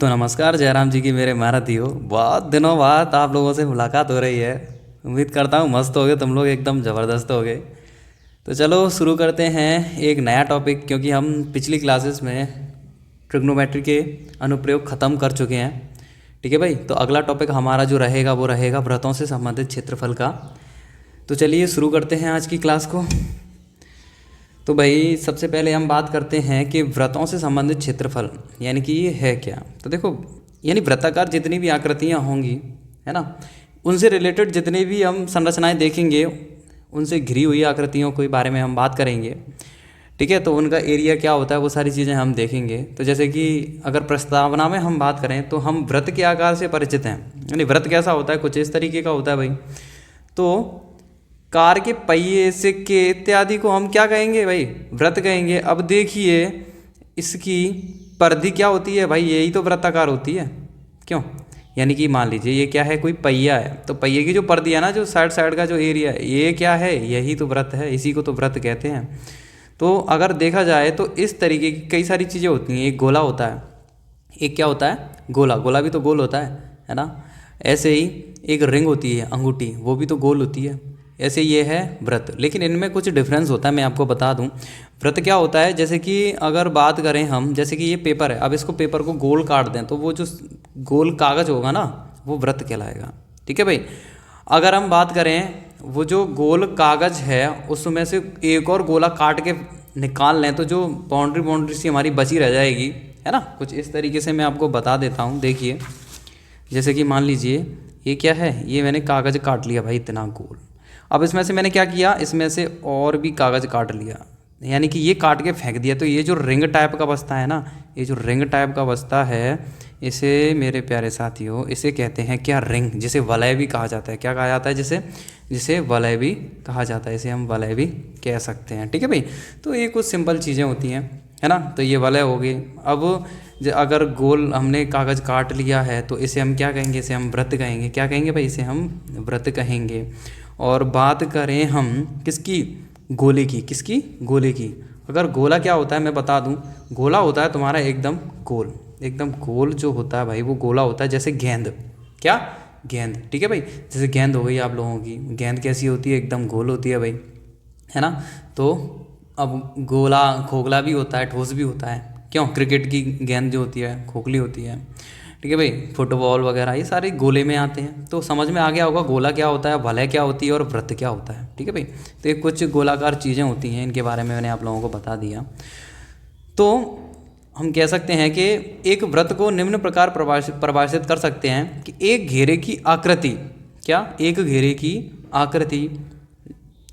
तो नमस्कार जयराम जी की मेरे महारथियों। बहुत दिनों बाद आप लोगों से मुलाकात हो रही है। उम्मीद करता हूँ मस्त हो गए तुम लोग, एकदम ज़बरदस्त हो गए। तो चलो शुरू करते हैं एक नया टॉपिक, क्योंकि हम पिछली क्लासेस में ट्रिग्नोमेट्री के अनुप्रयोग ख़त्म कर चुके हैं। ठीक है भाई, तो अगला टॉपिक हमारा जो रहेगा वो रहेगा वृत्तों से संबंधित क्षेत्रफल का। तो चलिए शुरू करते हैं आज की क्लास को। तो भाई सबसे पहले हम बात करते हैं कि वृत्तों से संबंधित क्षेत्रफल यानी कि ये है क्या। तो देखो, यानी वृत्ताकार जितनी भी आकृतियाँ होंगी, है ना, उनसे रिलेटेड जितनी भी हम संरचनाएं देखेंगे, उनसे घिरी हुई आकृतियों के बारे में हम बात करेंगे। ठीक है, तो उनका एरिया क्या होता है वो सारी चीज़ें हम देखेंगे। तो जैसे कि अगर प्रस्तावना में हम बात करें तो हम वृत्त के आकार से परिचित हैं। यानी वृत्त कैसा होता है, कुछ इस तरीके का होता है भाई। तो कार के पहिए, सिक्के इत्यादि को हम क्या कहेंगे भाई, वृत्त कहेंगे। अब देखिए इसकी परिधि क्या होती है भाई, यही तो वृत्ताकार होती है। क्यों? यानी कि मान लीजिए ये क्या है, कोई पहिया है, तो पहिए की जो परिधि है ना, जो साइड साइड का जो एरिया है, ये क्या है, यही तो वृत्त है, इसी को तो वृत्त कहते हैं। तो अगर देखा जाए तो इस तरीके की कई सारी चीज़ें होती हैं। एक गोला होता है, एक क्या होता है, गोला। गोला भी तो गोल होता है ना। ऐसे ही एक रिंग होती है, अंगूठी, वो भी तो गोल होती है। ऐसे ये है वृत्त, लेकिन इनमें कुछ डिफरेंस होता है। मैं आपको बता दूं वृत्त क्या होता है। जैसे कि अगर बात करें हम, जैसे कि ये पेपर है, अब इसको पेपर को गोल काट दें तो वो जो गोल कागज़ होगा ना, वो वृत्त कहलाएगा। ठीक है भाई। अगर हम बात करें वो जो गोल कागज़ है उसमें से एक और गोला काट के निकाल लें तो जो बाउंड्री बाउंड्री सी हमारी बची रह जाएगी, है ना। कुछ इस तरीके से मैं आपको बता देता हूँ। देखिए जैसे कि मान लीजिए ये क्या है, ये मैंने कागज़ काट लिया भाई इतना गोल। अब इसमें से मैंने क्या किया, इसमें से और भी कागज़ काट लिया, यानी कि ये काट के फेंक दिया। तो ये जो रिंग टाइप का बस्ता है ना, ये जो रिंग टाइप का बस्ता है, इसे मेरे प्यारे साथियों इसे कहते हैं क्या, रिंग, जिसे वलय भी कहा जाता है। क्या कहा जाता है, जिसे वलय भी कहा जाता है, इसे हम वलय भी कह सकते हैं। ठीक है भाई। तो ये कुछ सिंपल चीज़ें होती हैं, है ना। तो ये वलय हो गई। अब अगर गोल हमने कागज़ काट लिया है तो इसे हम क्या कहेंगे, इसे हम वृत्त कहेंगे। क्या कहेंगे भाई, इसे हम वृत्त कहेंगे। और बात करें हम किसकी, गोले की। किसकी, गोले की। अगर गोला क्या होता है मैं बता दूं, गोला होता है तुम्हारा एकदम गोल। एकदम गोल जो होता है भाई वो गोला होता है, जैसे गेंद। क्या, गेंद। ठीक है भाई, जैसे गेंद हो गई आप लोगों की, गेंद कैसी होती है, एकदम गोल होती है भाई, है ना। तो अब गोला खोखला भी होता है, ठोस भी होता है। क्यों, क्रिकेट की गेंद जो होती है खोखली होती है। ठीक है भाई, फुटबॉल वगैरह ये सारे गोले में आते हैं। तो समझ में आ गया होगा गोला क्या होता है, वलय क्या होती है और वृत्त क्या होता है। ठीक है भाई। तो ये कुछ गोलाकार चीज़ें होती हैं, इनके बारे में मैंने आप लोगों को बता दिया। तो हम कह सकते हैं कि एक वृत्त को निम्न प्रकार परिभाषित कर सकते हैं कि एक घेरे की आकृति, क्या, एक घेरे की आकृति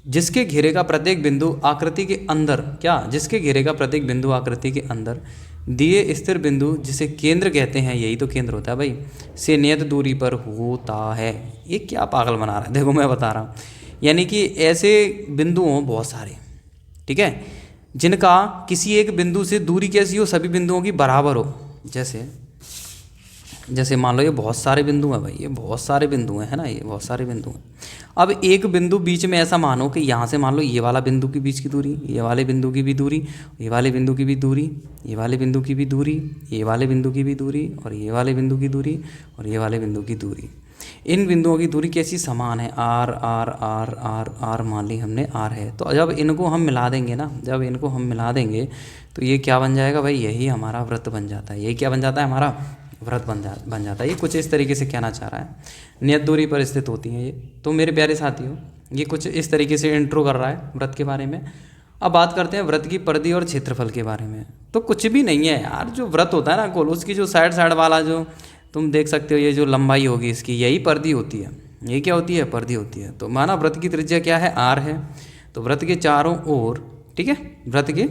जिसके घेरे का प्रत्येक बिंदु आकृति के अंदर, क्या, जिसके घेरे का प्रत्येक बिंदु आकृति के अंदर दिए स्थिर बिंदु जिसे केंद्र कहते हैं, यही तो केंद्र होता है भाई, से नियत दूरी पर होता है। ये क्या पागल बना रहा है, देखो मैं बता रहा हूँ। यानी कि ऐसे बिंदु हों बहुत सारे, ठीक है, जिनका किसी एक बिंदु से दूरी कैसी हो, सभी बिंदुओं की बराबर हो। जैसे मान लो ये बहुत सारे बिंदु हैं भाई, ये बहुत सारे बिंदु हैं, है ना, ये बहुत सारे बिंदु हैं। अब एक बिंदु बीच में ऐसा मानो कि यहाँ से मान लो ये वाला बिंदु के बीच की दूरी, ये वाले बिंदु की भी दूरी, ये वाले बिंदु की भी दूरी, ये वाले बिंदु की भी दूरी, ये वाले बिंदु की भी दूरी, और ये वाले बिंदु की दूरी, और ये वाले बिंदु की दूरी। इन बिंदुओं की दूरी कैसी समान है, R R R R R मान ली हमने आर है। तो जब इनको हम मिला देंगे ना, जब इनको हम मिला देंगे तो ये क्या बन जाएगा भाई, यही हमारा वृत्त बन जाता है। यही क्या बन जाता है, हमारा वृत्त बन जाता है। ये कुछ इस तरीके से कहना चाह रहा है, नियत दूरी पर स्थित होती हैं ये। तो मेरे प्यारे साथियों ये कुछ इस तरीके से इंट्रो कर रहा है वृत्त के बारे में। अब बात करते हैं वृत्त की परिधि और क्षेत्रफल के बारे में। तो कुछ भी नहीं है यार, जो वृत्त होता है ना गोल, उसकी जो साइड साइड वाला जो तुम देख सकते हो, ये जो लंबाई होगी इसकी, यही परिधि होती है। ये क्या होती है, परिधि होती है। तो माना वृत्त की त्रिज्या क्या है, आर है। तो वृत्त के चारों ओर, ठीक है, वृत्त के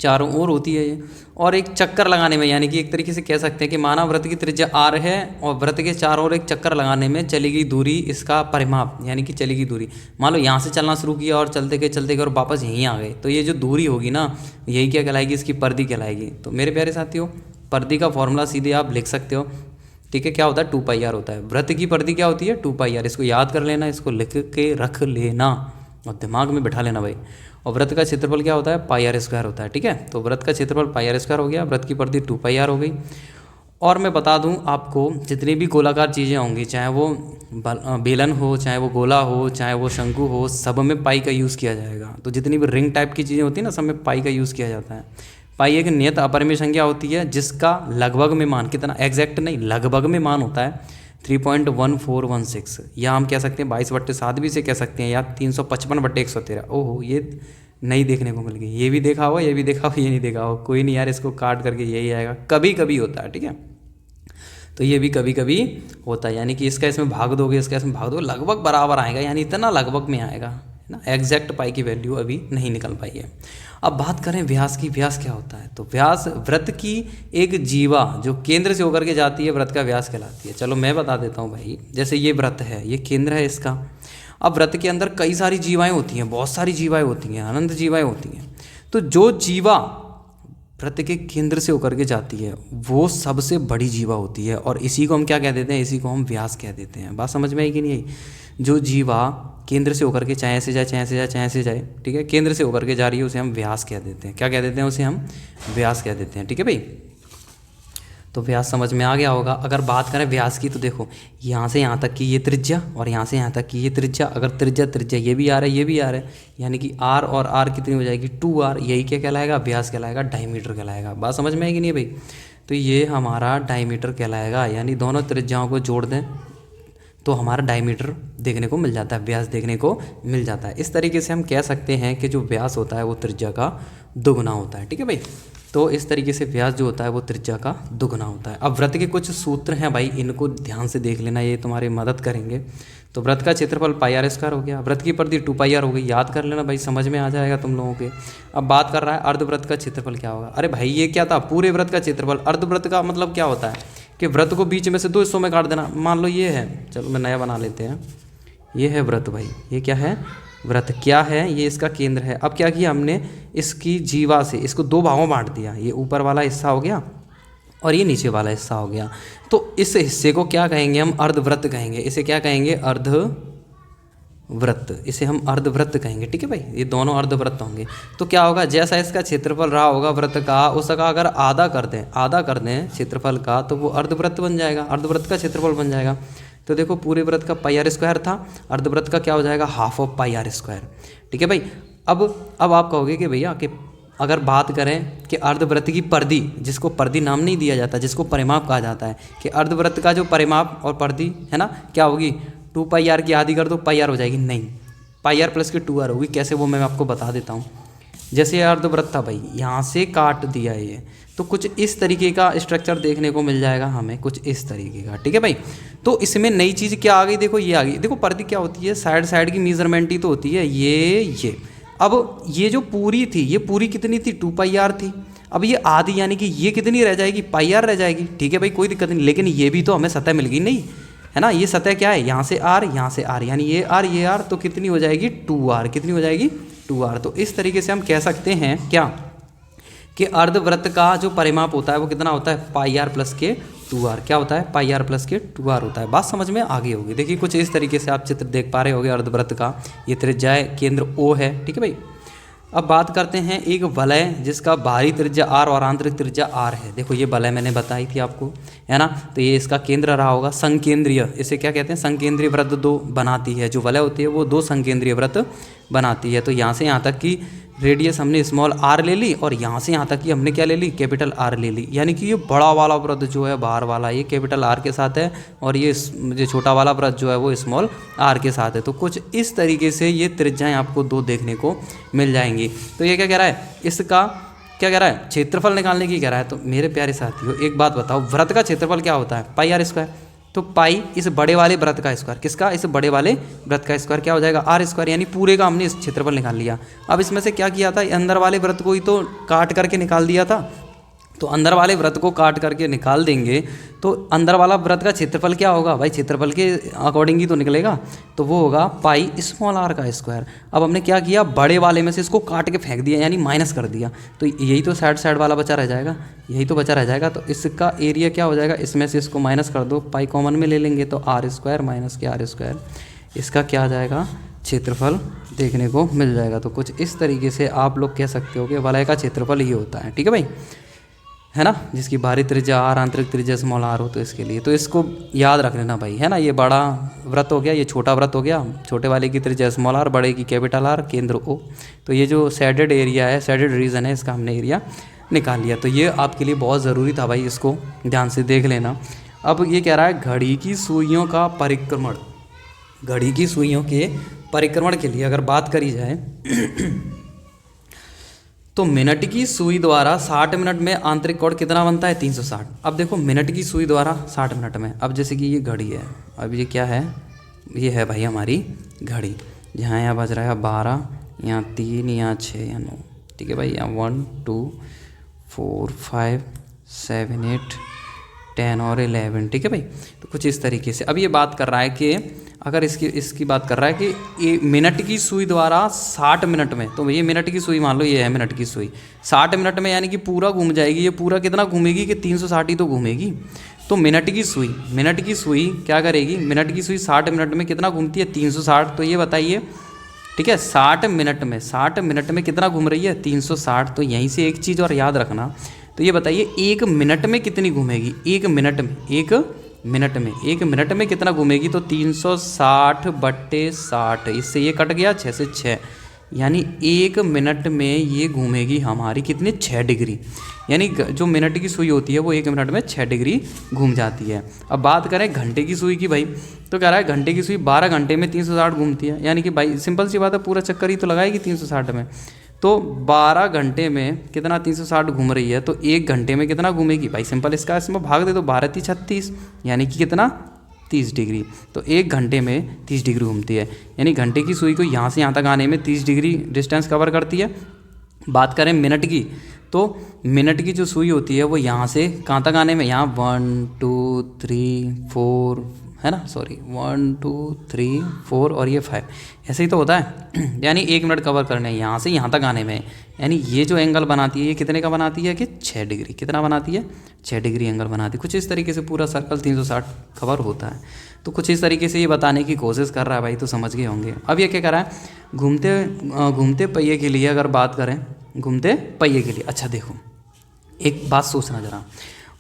चारों ओर होती है ये। और एक चक्कर लगाने में, यानी कि एक तरीके से कह सकते हैं कि माना वृत्त की त्रिज्या आर है और वृत्त के चारों ओर एक चक्कर लगाने में चली गई दूरी, इसका परिमाप, यानी कि चली गई दूरी। मान लो यहाँ से चलना शुरू किया और चलते गए और वापस यहीं आ गए, तो ये जो दूरी होगी ना, यही क्या कहलाएगी, इसकी परिधि कहलाएगी। तो मेरे प्यारे साथियों परिधि का फॉर्मूला सीधे आप लिख सकते हो। ठीक है, क्या होता है, 2πr होता है। वृत्त की परिधि क्या होती है, 2πr। इसको याद कर लेना, इसको लिख के रख लेना और दिमाग में बिठा लेना भाई। और वृत्त का क्षेत्रफल क्या होता है, πr² होता है। ठीक है, तो वृत्त का क्षेत्रफल πr² हो गया, वृत्त की परिधि 2πr हो गई। और मैं बता दूं आपको, जितनी भी गोलाकार चीज़ें होंगी, चाहे वो बेलन हो, चाहे वो गोला हो, चाहे वो शंकु हो, सब में पाई का यूज़ किया जाएगा। तो जितनी भी रिंग टाइप की चीज़ें होती हैं ना, सब में पाई का यूज़ किया जाता है। पाई एक नियत अपरिमेय संख्या होती है जिसका लगभग में मान, कितना एग्जैक्ट नहीं, लगभग में मान होता है 3.1416, या हम कह सकते हैं 22/7 भी से कह सकते हैं, या 355/113। ओहो, ये नहीं देखने को मिल गई। ये भी देखा होगा, ये भी देखा होगा, ये नहीं देखा होगा, कोई नहीं यार, इसको काट करके यही आएगा। कभी कभी होता है, ठीक है, तो ये भी कभी कभी होता है, यानी कि इसका इसमें भाग दोगे, इसका इसमें भाग दोगे, लगभग बराबर आएगा, यानी इतना लगभग में आएगा, है ना। एग्जैक्ट पाई की वैल्यू अभी नहीं निकल पाई है। अब बात करें व्यास की। व्यास क्या होता है? तो व्यास वृत्त की एक जीवा जो केंद्र से होकर के जाती है, वृत्त का व्यास कहलाती है। चलो मैं बता देता हूँ भाई, जैसे ये वृत्त है, ये केंद्र है इसका। अब वृत्त के अंदर कई सारी जीवाएँ होती हैं, बहुत सारी जीवाएँ होती हैं, अनंत जीवाएँ होती हैं। तो जो जीवा वृत्त के केंद्र से होकर के जाती है वो सबसे बड़ी जीवा होती है, और इसी को हम क्या कह देते हैं? इसी को हम व्यास कह देते हैं। बात समझ में आई कि नहीं आई? जो जीवा केंद्र से होकर के चाहे ऐसे जाए, चाहे ऐसे जाए, चाहे ऐसे जाए, ठीक है, केंद्र से होकर के जा रही है, उसे हम व्यास कह देते हैं। क्या कह देते हैं? उसे हम व्यास कह देते हैं, ठीक है भाई। तो व्यास समझ में आ गया होगा। अगर बात करें व्यास की, तो देखो यहाँ से यहाँ तक की ये त्रिज्या, और यहाँ से यहाँ तक की ये त्रिज्या। अगर त्रिज्या ये भी आ रहा है, ये भी आ रहा है, यानी कि आर और आर कितनी हो जाएगी? 2r। यही क्या कहलाएगा? व्यास कहलाएगा, डायमीटर कहलाएगा। बात समझ में आएगी नहीं भाई? तो ये हमारा डायमीटर कहलाएगा, यानी दोनों त्रिज्याओं को जोड़ दें तो हमारा डायमीटर देखने को मिल जाता है, व्यास देखने को मिल जाता है। इस तरीके से हम कह सकते हैं कि जो व्यास होता है वो त्रिज्या का दुगुना होता है, ठीक है भाई। तो इस तरीके से व्यास जो होता है वो त्रिज्या का दुगुना होता है। अब वृत्त के कुछ सूत्र हैं भाई, इनको ध्यान से देख लेना, ये तुम्हारी मदद करेंगे। तो वृत्त का क्षेत्रफल πr² हो गया, वृत्त की परिधि 2πr हो गई, याद कर लेना भाई, समझ में आ जाएगा तुम लोगों के। अब बात कर रहा है अर्धवृत्त का क्षेत्रफल क्या होगा। अरे भाई ये क्या था? पूरे वृत्त का क्षेत्रफल। अर्धवृत्त का मतलब क्या होता है कि वृत्त को बीच में से 2 हिस्सों में काट देना। मान लो ये है, चलो मैं नया बना लेते हैं, ये है वृत्त भाई। ये क्या है? वृत्त। क्या है? ये इसका केंद्र है। अब क्या किया हमने? इसकी जीवा से इसको 2 भागों में बांट दिया। ये ऊपर वाला हिस्सा हो गया और ये नीचे वाला हिस्सा हो गया। तो इस हिस्से को क्या कहेंगे हम? अर्धवृत्त कहेंगे। इसे क्या कहेंगे? अर्धवृत्त। इसे हम अर्धवृत्त कहेंगे, ठीक है भाई। ये दोनों अर्धवृत्त होंगे। तो क्या होगा? जैसा इसका क्षेत्रफल रहा होगा वृत्त का, उसका अगर आधा कर दें क्षेत्रफल का, तो वो अर्धवृत्त बन जाएगा, अर्धवृत्त का क्षेत्रफल बन जाएगा। तो देखो पूरे वृत्त का πr² था, अर्धवृत्त का क्या हो जाएगा? ½ πr², ठीक है भाई। अब आप कहोगे कि भैया कि अगर बात करें कि अर्धवृत्त की परिधि, जिसको परिधि नाम नहीं दिया जाता, जिसको परिमाप कहा जाता है, कि अर्धवृत्त का जो परिमाप और परिधि है ना, क्या होगी? 2πr की आधी कर दो, πr हो जाएगी? नहीं, πr + की 2r होगी। कैसे? वो मैं आपको बता देता हूँ। जैसे अर्धवृत्त था भाई, यहाँ से काट दिया ये, तो कुछ इस तरीके का स्ट्रक्चर देखने को मिल जाएगा हमें, कुछ इस तरीके का, ठीक है भाई। तो इसमें नई चीज़ क्या आ गई? देखो ये आ गई। देखो परिधि क्या होती है? साइड की मेजरमेंट ही तो होती है ये। अब ये जो पूरी थी, ये पूरी कितनी थी? 2πr थी। अब ये आधी, यानी कि ये कितनी रह जाएगी? πr रह जाएगी, ठीक है भाई, कोई दिक्कत नहीं। लेकिन ये भी तो हमें सतह मिल गई नहीं, है ना। ये सतह क्या है? यहाँ से r, यहाँ से r, यानी ये r, तो कितनी हो जाएगी? 2r। कितनी हो जाएगी? 2r। तो इस तरीके से हम कह सकते हैं क्या कि अर्धवृत्त का जो परिमाप होता है वो कितना होता है? πr + के 2r। क्या होता है? πr + के 2r होता है। बात समझ में आ गई होगी। देखिए कुछ इस तरीके से आप चित्र देख पा रहे होगे अर्धवृत्त का। ये त्रिज्या है, केंद्र O है, ठीक है भाई। अब बात करते हैं एक वलय जिसका बाहरी त्रिज्या r और आंतरिक त्रिज्या r है। देखो ये वलय मैंने बताई थी आपको, है ना। तो ये इसका केंद्र रहा होगा संकेंद्रीय। इसे क्या कहते हैं? संकेंद्रीय वृत्त 2 बनाती है। जो वलय होती है वो 2 संकेंद्रीय वृत्त बनाती है। तो यहाँ से यहाँ तक की रेडियस हमने स्मॉल r ले ली, और यहाँ से यहाँ तक की हमने क्या ले ली? कैपिटल R ले ली। यानी कि ये बड़ा वाला वृत्त जो है बाहर वाला, ये कैपिटल R के साथ है, और ये छोटा वाला वृत्त जो है वो स्मॉल r के साथ है। तो कुछ इस तरीके से ये त्रिज्याएं आपको 2 देखने को मिल जाएंगी। तो ये क्या कह रहा है? इसका क्या कह रहा है? क्षेत्रफल निकालने की कह रहा है। तो मेरे प्यारे साथियों एक बात बताओ, वृत्त का क्षेत्रफल क्या होता है? πr²। तो पाई इस बड़े वाले वृत्त का स्क्वायर, किसका? इस बड़े वाले वृत्त का स्क्वायर क्या हो जाएगा? r², यानी पूरे का हमने इस क्षेत्रफल निकाल लिया। अब इसमें से क्या किया था? अंदर वाले वृत्त को ही तो काट करके निकाल दिया था। तो अंदर वाले वृत्त को काट करके निकाल देंगे तो अंदर वाला वृत्त का क्षेत्रफल क्या होगा भाई? क्षेत्रफल के अकॉर्डिंग ही तो निकलेगा। तो वो होगा πr का स्क्वायर। अब हमने क्या किया? बड़े वाले में से इसको काट के फेंक दिया, यानी माइनस कर दिया। तो यही तो साइड वाला बचा रह जाएगा, यही तो बचा रह जाएगा। तो इसका एरिया क्या हो जाएगा? इसमें से इसको माइनस कर दो, पाई कॉमन में ले लेंगे तो r² - के r²। इसका क्या आ जाएगा? क्षेत्रफल देखने को मिल जाएगा। तो कुछ इस तरीके से आप लोग कह सकते हो कि वलय का क्षेत्रफल ये होता है, ठीक है भाई। है ना, जिसकी बाहरी त्रिज्या आर, आंतरिक त्रिज्या स्मॉल आर हो, तो इसके लिए तो इसको याद रख लेना भाई, है ना। ये बड़ा वृत्त हो गया, ये छोटा वृत्त हो गया, छोटे वाले की त्रिज्या स्मॉल आर, बड़े की कैपिटल आर, केंद्र ओ। तो ये जो शेडेड एरिया है, शेडेड रीजन है, इसका हमने एरिया निकाल लिया। तो ये आपके लिए बहुत ज़रूरी था भाई, इसको ध्यान से देख लेना। अब ये कह रहा है घड़ी की सुइयों का परिक्रमण, घड़ी की सुइयों के परिक्रमण के लिए अगर बात करी जाए तो मिनट की सुई द्वारा 60 मिनट में आंतरिक कोण कितना बनता है, 360। अब देखो मिनट की सुई द्वारा 60 मिनट में, अब जैसे कि ये घड़ी है, अब ये क्या है, ये है भाई हमारी घड़ी, जहाँ यहाँ बज रहा है 12, यहाँ 3, यहाँ 6, यहाँ 9, ठीक है भाई, यहाँ 1 2 4 5 7 8 10 और 11, ठीक है भाई। तो कुछ इस तरीके से अब ये बात कर रहा है कि अगर इसकी बात कर रहा है कि ये मिनट की सुई द्वारा 60 मिनट में, तो ये मिनट की सुई मान लो, ये है मिनट की सुई, 60 मिनट में यानी कि पूरा घूम जाएगी। ये पूरा कितना घूमेगी कि 360 ही तो घूमेगी। तो मिनट की सुई क्या करेगी, मिनट की सुई 60 मिनट में कितना घूमती है, 360। तो ये बताइए, ठीक है, 60 मिनट में कितना घूम रही है, 360। तो यहीं से एक चीज़ और याद रखना, तो ये बताइए एक मिनट में कितनी घूमेगी, एक मिनट में कितना घूमेगी, तो 360/60, इससे ये कट गया, 6 से 6, यानी एक मिनट में ये घूमेगी हमारी कितने, 6 डिग्री। यानी जो मिनट की सुई होती है वो एक मिनट में 6 डिग्री घूम जाती है। अब बात करें घंटे की सुई की भाई, तो कह रहा है घंटे की सुई 12 घंटे में 360 घूमती है, यानी कि भाई सिंपल सी बात है, पूरा चक्कर ही तो लगाएगी 360 में। तो 12 घंटे में कितना 360 घूम रही है, तो एक घंटे में कितना घूमेगी भाई, सिंपल इसका इसमें भाग दे, तो 12 × 36, यानी कि कितना 30 डिग्री। तो एक घंटे में 30 डिग्री घूमती है, यानी घंटे की सुई को यहाँ से यहाँ तक आने में 30 डिग्री डिस्टेंस कवर करती है। बात करें मिनट की, तो मिनट की जो सुई होती है वो यहाँ से कहाँ तक आने में, यहाँ 1 2 3 4 है ना, सॉरी 1 2 3 4 और ये 5, ऐसे ही तो होता है। यानी 1 मिनट कवर करने हैं यहाँ से यहाँ तक आने में, यानी ये जो एंगल बनाती है ये कितने का बनाती है कि 6 डिग्री। कितना बनाती है, 6 डिग्री एंगल बनाती है। कुछ इस तरीके से पूरा सर्कल 360 कवर होता है। तो कुछ इस तरीके से ये बताने की कोशिश कर रहा है भाई, तो समझ गए होंगे। अब ये क्या कर रहा है, घूमते पहिए के लिए अगर बात करें, घूमते पहिए के लिए, अच्छा देखो एक बात सोचना ज़रा,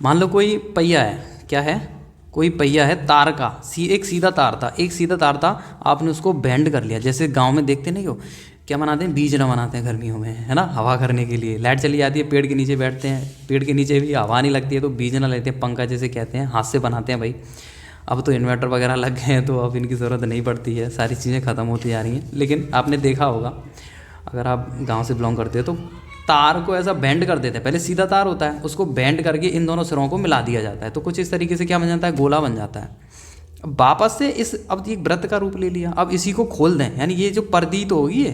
मान लो कोई पहिया है, क्या है, कोई पहिया है तार का, एक सीधा तार था, आपने उसको बेंड कर लिया। जैसे गांव में देखते नहीं हो, क्या बनाते हैं, बीजना बनाते हैं गर्मियों में, है ना, हवा करने के लिए। लाइट चली जाती है, पेड़ के नीचे बैठते हैं, पेड़ के नीचे भी हवा नहीं लगती है, तो बीजना लेते हैं, पंखा जैसे कहते हैं, हाथ से बनाते हैं भाई। अब तो इन्वर्टर वगैरह लग गए हैं, तो अब इनकी ज़रूरत नहीं पड़ती है, सारी चीज़ें ख़त्म होती जा रही हैं। लेकिन आपने देखा होगा, अगर आप गाँव से बिलोंग करते हो, तो तार को ऐसा बेंड कर देते हैं। पहले सीधा तार होता है, उसको बेंड करके इन दोनों सिरों को मिला दिया जाता है, तो कुछ इस तरीके से क्या बन जाता है, गोला बन जाता है। अब वापस से अब एक वृत्त का रूप ले लिया, अब इसी को खोल दें, यानी ये जो पर्दी तो होगी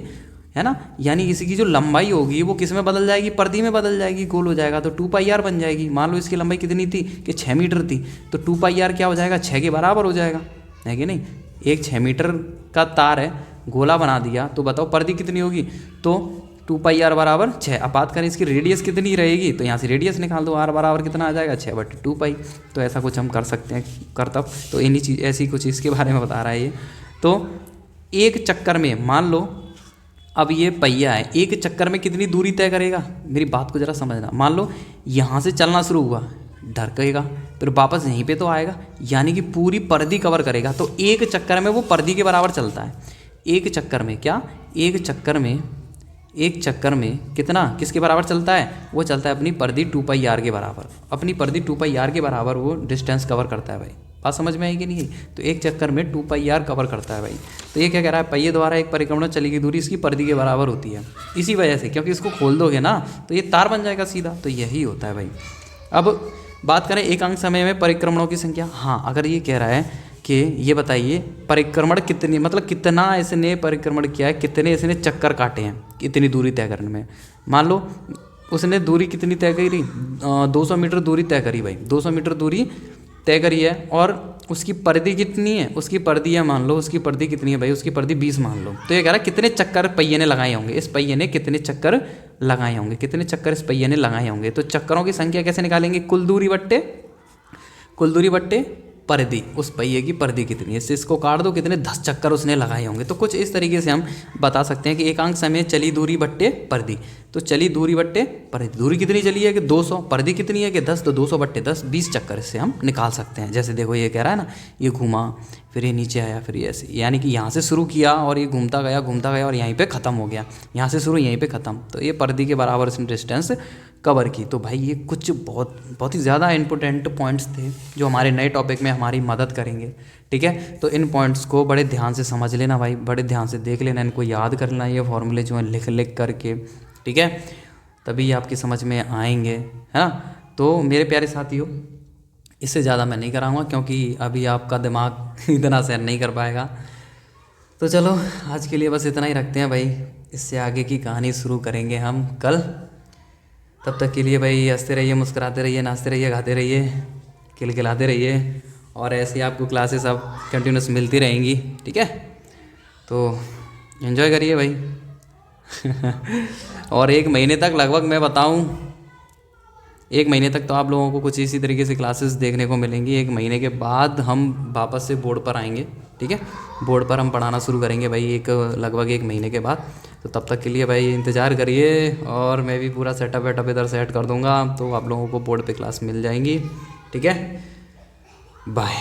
है ना, यानी इसी की जो लंबाई होगी वो किस में बदल जाएगी, पर्दी में बदल जाएगी, गोल हो जाएगा, तो 2πr बन जाएगी। मान लो इसकी लंबाई कितनी थी कि 6 मीटर थी, तो 2πr क्या हो जाएगा, 6 के बराबर हो जाएगा, है कि नहीं। एक 6 मीटर का तार है, गोला बना दिया, तो बताओ पर्दी कितनी होगी, तो 2πr बराबर 6। अब बात करें इसकी रेडियस कितनी रहेगी, तो यहाँ से रेडियस निकाल दो, r बराबर कितना आ जाएगा, 6/2π। तो ऐसा कुछ हम कर सकते हैं करतब। तो इन्हीं चीज़ ऐसी कुछ इसके बारे में बता रहा है ये। तो एक चक्कर में मान लो, अब ये पहिया है, एक चक्कर में कितनी दूरी तय करेगा, मेरी बात को ज़रा समझना। मान लो यहाँ से चलना शुरू हुआ, धड़केगा, फिर वापस यहीं पे तो आएगा, यानी कि पूरी पर्दी कवर करेगा। तो एक चक्कर में वो पर्दी के बराबर चलता है। एक चक्कर में क्या, एक चक्कर में कितना, किसके बराबर चलता है, वो चलता है अपनी पर्दी 2πr के बराबर। अपनी पर्दी 2πr के बराबर वो डिस्टेंस कवर करता है भाई। बात समझ में आई कि नहीं? तो एक चक्कर में 2πr कवर करता है भाई। तो ये क्या कह रहा है, पहिए द्वारा एक परिक्रमण चली गई दूरी इसकी पर्दी के बराबर होती है। इसी वजह से, क्योंकि इसको खोल दोगे ना तो ये तार बन जाएगा सीधा, तो यही होता है भाई। अब बात करें एकांक समय में परिक्रमणों की संख्या। हाँ, अगर ये कह रहा है कि ये बताइए परिक्रमण कितनी, मतलब कितना इसने परिक्रमण किया है, कितने इसने चक्कर काटे हैं इतनी दूरी तय करने में। मान लो उसने दूरी कितनी तय करी, 200 मीटर दूरी तय करी भाई, 200 मीटर दूरी तय करी है। और उसकी पर्दी कितनी है, उसकी पर्दी है, मान लो उसकी पर्दी कितनी है भाई, उसकी पर्दी 20 मान लो। तो ये कह रहा है कितने चक्कर पहिए ने लगाए होंगे, इस पहिए ने कितने चक्कर लगाए होंगे, कितने चक्कर इस पहिए ने लगाए होंगे। तो चक्करों की संख्या कैसे निकालेंगे, कुल दूरी बट्टे परिधि, उस पहिए की परिधि कितनी है, इससे इसको काट दो, कितने 10 चक्कर उसने लगाए होंगे। तो कुछ इस तरीके से हम बता सकते हैं कि एकांक समय चली दूरी बट्टे परिधि। तो चली दूरी बट्टे परिधि, दूरी कितनी चली है कि 200, परिधि कितनी है कि 10, तो 200 बट्टे 10, 20 चक्कर इससे हम निकाल सकते हैं। जैसे देखो ये कह रहा है ना, ये घूमा, फिर ये नीचे आया, फिर ये ऐसे, यानी कि यहाँ से शुरू किया और ये घूमता गया और यहीं पे ख़त्म हो गया, यहाँ से शुरू यहीं पे ख़त्म, तो ये परिधि के बराबर इसने डिस्टेंस कवर की। तो भाई ये कुछ बहुत ही ज़्यादा इंपॉर्टेंट पॉइंट्स थे जो हमारे नए टॉपिक में हमारी मदद करेंगे। ठीक है, तो इन पॉइंट्स को बड़े ध्यान से समझ लेना भाई, बड़े ध्यान से देख लेना, इनको याद कर लेना, ये फॉर्मूले जो हैं लिख करके, ठीक है, तभी ये आपकी समझ में आएंगे, है ना। तो मेरे प्यारे साथियों, इससे ज़्यादा मैं नहीं कराऊंगा क्योंकि अभी आपका दिमाग इतना सहन नहीं कर पाएगा। तो चलो आज के लिए बस इतना ही रखते हैं भाई, इससे आगे की कहानी शुरू करेंगे हम कल। तब तक के लिए भाई हंसते रहिए, मुस्कुराते रहिए, नाचते रहिए, खाते रहिए, खिलखिलाते रहिए, और ऐसे ही आपको क्लासेस अब कंटिन्यूस मिलती रहेंगी। ठीक है, तो एंजॉय करिए भाई। और 1 महीने तक लगभग मैं बताऊं, 1 महीने तक तो आप लोगों को कुछ इसी तरीके से क्लासेस देखने को मिलेंगी। 1 महीने के बाद हम वापस से बोर्ड पर आएंगे। ठीक है, बोर्ड पर हम पढ़ाना शुरू करेंगे भाई लगभग 1 महीने के बाद। तो तब तक के लिए भाई इंतज़ार करिए, और मैं भी पूरा सेटअप वेटअप इधर सेट कर दूंगा, तो आप लोगों को बोर्ड पे क्लास मिल जाएंगी। ठीक है, बाय।